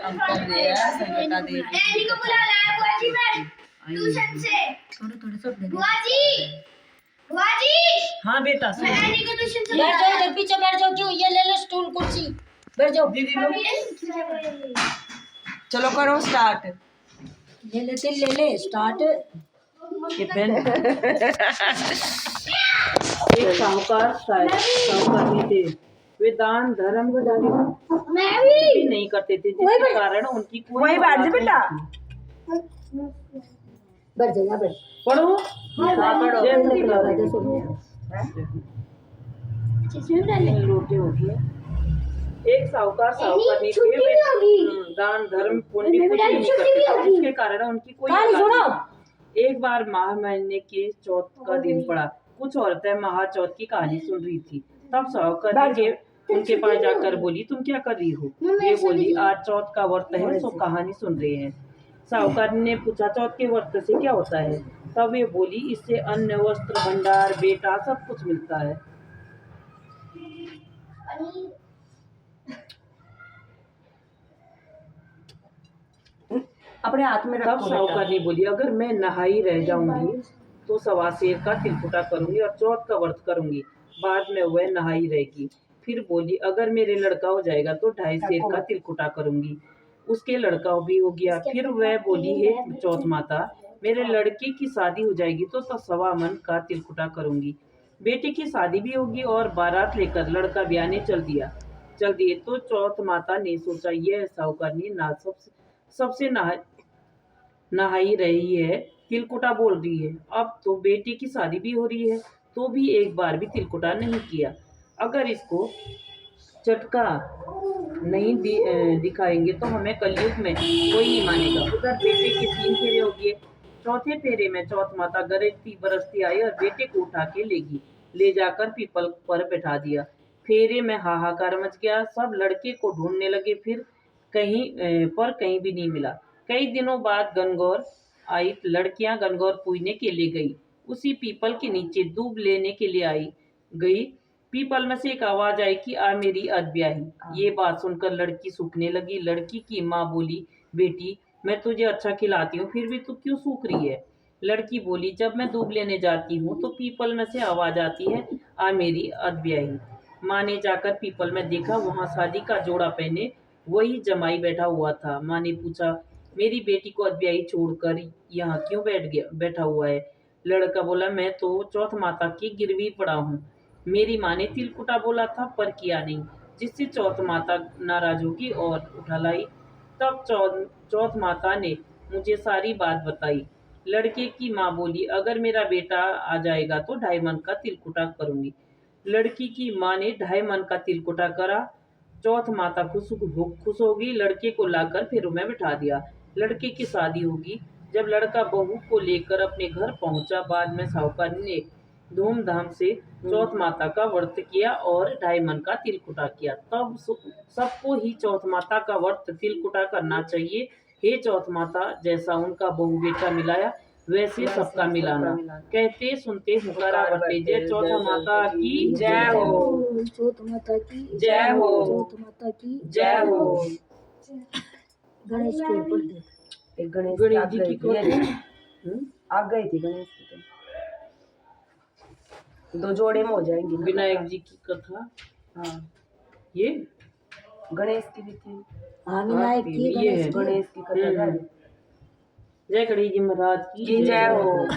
हम कर रहे हैं संगीता देवी एनी को बुला लाया बुआ जी मैं ट्यूशन से थोड़े थोड़े सब दे बुआ जी हाँ बेटा मैं एनी को ट्यूशन से बैठ जाओ, इधर पीछे बैठ जाओ। क्यों? ये ले लो स्टूल कुर्सी, बैठ जाओ। दीदी लोग चलो करो स्टार्ट ले ले स्टार्ट। ये पेन एक साहूकार भी थे। वे दान धर्म मैं भी नहीं करते थे, जिसके कारण उनकी कोई बैठ जा बेटा। बैठ जा, बैठ। पढ़ो हाँ, पढ़ो जिसमें लोटे हो गए। एक साहूकार नहीं थे। छुट्टी वे होगी दान धर्म पुण्य कुछ नहीं करते थे, जिसके कारण उनकी कोई कहानी औलाद सुनो। नहीं थी। एक बार माह महीने के चौथ का दिन पड़ा। कुछ औरतें महाचौथ की कहानी सुन रही थी। तब साहूकार के उनके पास जाकर बोली, तुम क्या कर रही हो? वे बोली, आज चौथ का व्रत है, सो कहानी सुन रहे हैं। साहूकार ने पूछा, चौथ के व्रत से क्या होता है? तब वे बोली, इससे अन्न वस्त्र भंडार बेटा सब कुछ मिलता है। अपने हाथ में तब रखो साहूकार ने बोली, अगर मैं नहाई रह जाऊंगी तो सवा शेर का तिलकुटा करूंगी और चौथ का व्रत करूंगी। बाद में वह नहाई रहेगी। फिर बोली, अगर मेरे लड़का हो जाएगा तो 2.5 शेर का तिलकुटा करूंगी। उसके लड़का भी हो गया। फिर वह बोली, हे चौथ माता, मेरे लड़के की शादी हो जाएगी तो 1.25 मन का तिलकुटा करूंगी। बेटे की शादी भी होगी और बारात लेकर लड़का ब्याहने चल दिए। तो चौथ माता ने सोचा, यह साहूकार ने ना सबसे नहाई रही है, तिलकुटा बोल रही है। अब तो बेटे की शादी भी हो रही है तो भी एक बार भी तिलकुटा नहीं किया। अगर इसको चटका नहीं दिखाएंगे तो हमें कलयुग में कोई नहीं मानेगा। उधर बेटे के 3 फेरे हो गए। चौथे फेरे में चौथ माता गरजती बरसती आई और बेटे को उठा के ले जाकर पीपल पर बैठा दिया। फेरे में हाहाकार मच गया। सब लड़के को ढूंढने लगे, फिर कहीं भी नहीं मिला। कई दिनों बाद गणगौर आई। लड़कियां गणगौर पूजने के लिए गई। उसी पीपल के नीचे दूब लेने के लिए गई। पीपल में से एक आवाज आई कि आ मेरी अधब्याही। ये बात सुनकर लड़की सूखने लगी। लड़की की माँ बोली, बेटी मैं तुझे अच्छा खिलाती हूँ, फिर भी तू क्यों सूख रही है? लड़की बोली, जब मैं दूब लेने जाती हूँ तो पीपल में से आवाज आती है, आ मेरी अधब्याही। माँ ने जाकर पीपल में देखा, वहाँ शादी का जोड़ा पहने वही जमाई बैठा हुआ था। माँ ने पूछा, मेरी बेटी को अधब्याही छोड़कर यहाँ क्यों बैठा हुआ है? लड़का बोला, मैं तो चौथ माता की गिरवी पड़ा हूँ। मेरी माँ ने तिलकुटा बोला था पर किया नहीं, जिससे चौथ माता नाराज होगी और उठा लाई। तब चौथ माता ने मुझे सारी बात बताई। लड़के की माँ बोली, अगर मेरा बेटा आ जाएगा तो 2.5 मन का तिलकुटा करूंगी। लड़की की माँ ने 2.5 मन का तिलकुटा करा। चौथ माता खुश होगी। लड़के को लाकर फेरों में बिठा दिया। लड़के की शादी होगी। जब लड़का बहू को लेकर अपने घर पहुंचा, बाद में साहूकार ने धूमधाम से चौथ माता का व्रत किया और 2.5 मन का तिलकुटा किया। तब सबको ही चौथ माता का व्रत तिलकुटा करना चाहिए। हे चौथ माता, जैसा उनका बहू बेटा मिलाया वैसे सबका मिलाना। कहते सुनते हुकारा बरते। जय चौथ माता की जय हो। चौथ माता की जय हो। चौथ माता की जय हो। गणेश के ऊपर देख। एक गणेश जी की आ गई थी गणेश की तो 2 जोड़े में हो जाएंगी ना। विनायक जी की कथा। हाँ, ये गणेश की भी थी। हाँ, विनायक की ये है गणेश की कथा। जय गणेश जी महाराज की जय हो।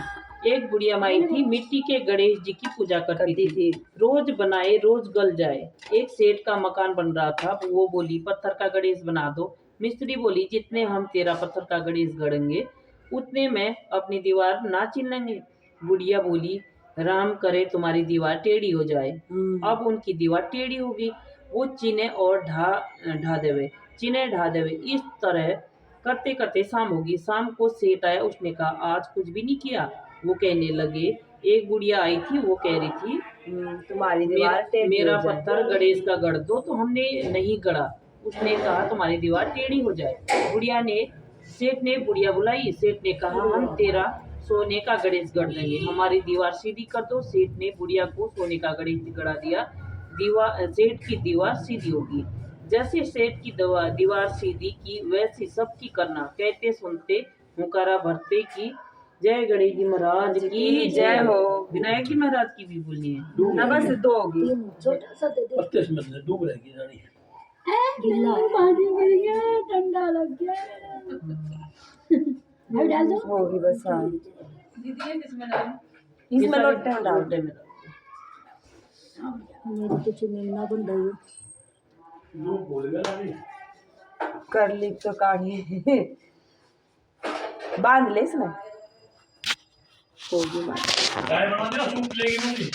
एक बुढ़िया माई थी, मिट्टी के गणेश जी की पूजा करती थी। रोज बनाए रोज गल जाए। एक सेठ का मकान बन रहा था। वो बोली, पत्थर का गणेश बना दो। मिस्त्री बोली, जितने हम तेरा पत्थर का गणेश गढ़ेंगे उतने में अपनी दीवार ना चिल्लेंगे। बुढ़िया बोली, राम करे तुम्हारी दीवार टेढ़ी हो जाए। अब उनकी दीवार टेढ़ी होगी। वो चीने और ढा देवे। इस तरह करते करते शाम होगी। शाम को सेठ आया। उसने कहा, आज कुछ भी नहीं किया। वो कहने लगे, एक बुढ़िया आई थी, वो कह रही थी, तुम्हारी दीवार मेरा पत्थर गणेश का गढ़ दो। तो हमने नहीं गढ़ा। उसने कहा, तुम्हारी दीवार टेढ़ी हो जाए। सेठ ने बुढ़िया बुलाई। सेठ ने कहा, हम तेरा सोने का गणेश गढ़ देंगे, हमारी दीवार सीधी कर दो। सेठ ने बुढ़िया को सोने का गणेश गढ़ा दिया। सेठ की दीवार सीधी होगी। जैसे सेठ की दीवार सीधी की वैसी सबकी करना, कहते सुनते हुकारा भरते की। जय गणेश जी महाराज की जय हो। विनायक जी महाराज की भी बोलनी है। ना बस दो होगी। छोटा सा दे दे पत्ते समझ ले डूब रहेगी रानी। गिल्ला पानी गिर गया ठंडा लग गया अब डाल दो होगी बस। हाँ ये इसमें सारे लोटे में डाल लोटे दे। में डाल दो। मेरी तो चुनिन्ना बन रही है डूब बोल गया रानी। कर ली तो काढ़ी बांध ले इसमें। होगी बात। चाय बना दे सूप लेगी मुझे।